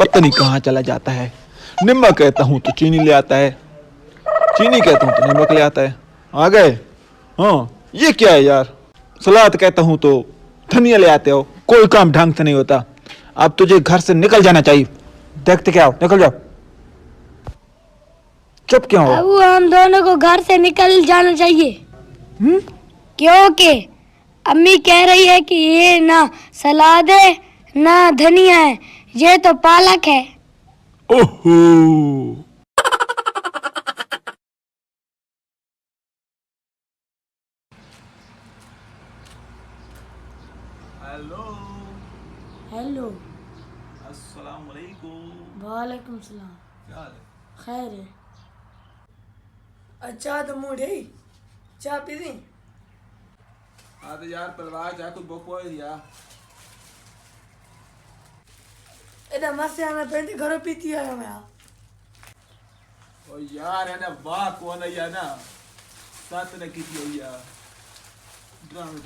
पता नहीं कहाँ चला जाता है। नमक कहता हूँ तो चीनी ले आता है, चीनी कहता हूँ तो नमक ले आता है। आ गए? हाँ, ये क्या है यार? सलाद कहता हूँ तो धनिया ले आते हो। कोई काम ढंग से नहीं होता। अब तुझे घर से निकल जाना चाहिए। देखते क्या हो, निकल जाओ। चुप क्यों हो? अब हम दोनों को घर से निकल जाना चाहिए। क्योंकि अम्मी कह रही है कि ये ना सलाद है ना धनिया है, ये तो पालक है। ओहो, हेलो, हेलो। अस्सलाम वालेकुम। वालेकुम सलाम। क्या हाल है? खैर है। अच्छा तो मूड है चाह पी दी हाँ तो यार परिवार जा कुछ बको यार। एदा मस्त आना पेंट घरों पीती है मैं ओ यार है ना, वाह कौन है यार ना, साथ ने की थी यार ड्रामा।